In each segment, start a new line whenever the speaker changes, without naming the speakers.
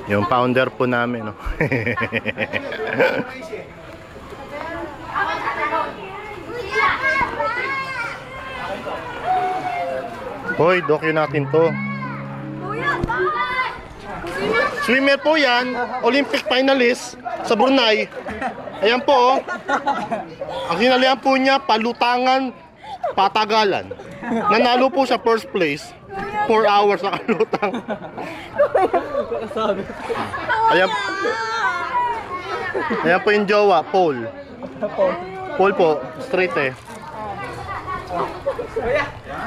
Yung founder po namin, no? Hoy, dokyo natin to. Swimmer po yan, Olympic finalist sa Brunei. Ayan po, oh. Ang hinalihan po niya, palutangan, patagalan. Nanalo po sa first place. 4 hours na kalutang. Ayan, ayan po yung jowa, Paul. Paul po, straight eh.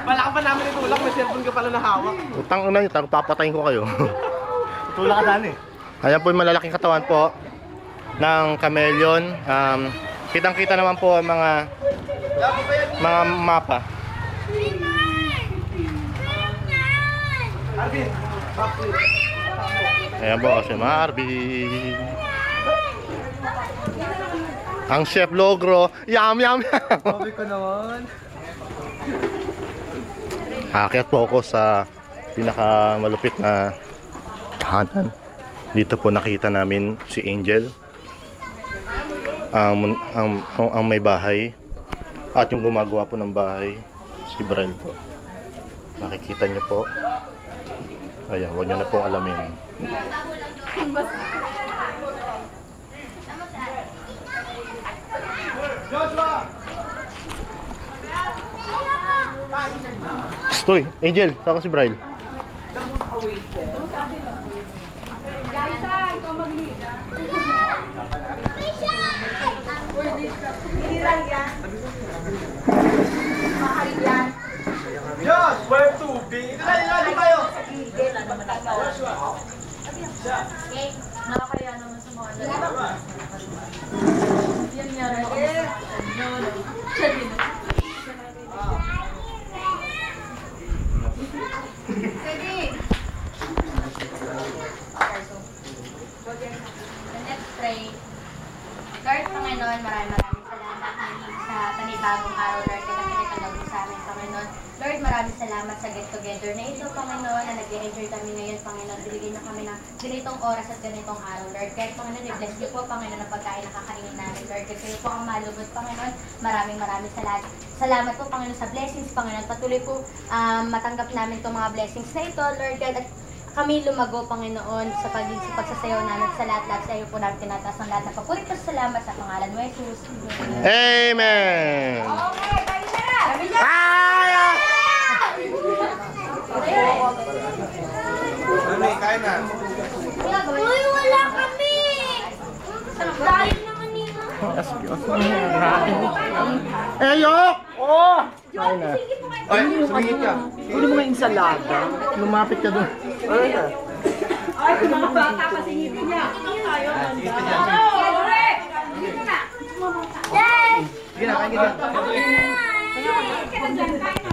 Wala ka pa namin itulak, may cellphone ka pala na hawak.
Utang na nyo, papatayin ko kayo.
Tulak ka daan eh.
Ayan po yung malalaking katawan po ng chameleon. Kitang-kita naman po ang mga mapa. Ayan po si Marvin. Ang chef Logro. Yum yum yum.
Sabi ko naman.
Aakyat po ako sa pinakamalupit na tahanan. Dito po nakita namin si Angel. Ang may bahay. At yung gumagawa po ng bahay, si Brian po. Nakikita niyo po. Ayan, huwag niyo na pong alamin. Stoy, Angel, saan ka si Brian?
Diyos, where to be? Ito na yung kayo.
Okay, nakakaya naman sa mga dalawa. Yan nga rin ako. Let's pray. Lord, Panginoon, maraming salamat sa panibagong araw, Lord, na pinagkalagay sa amin, Panginoon. Lord, maraming salamat sa get-together na ito, Panginoon, na nag-enjoy kami ngayon, Panginoon. Binigyan niyo kami ng ganitong oras at ganitong araw, Lord. Kahit, Panginoon, i-bless niyo po, Panginoon, ang pagkain na kakainin namin, Lord. Kasi kayo po ang malugod, Panginoon. Maraming salamat. Salamat po, Panginoon, sa blessings, Panginoon. Patuloy po matanggap namin itong mga blessings na ito, Lord God. At kami lumago, Panginoon, sa pagsasayaw namin sa lahat-lahat. Sa iyo po namin tinataas ang lahat ng papuri ko. Salamat sa pangalan mo, Jesus.
Amen!
Okay, kayo na! Kami na!
Ano kain na?
Uy, wala kami! Dahil naman nila.
Eyok! Oh!
Ay, sumingit ka.
Ano mga ensalada?
Lumapit ka doon.
Ay, kung mga bata kasi ngipin niya.
Sige na.
Yay!
Sige na, kain ka na.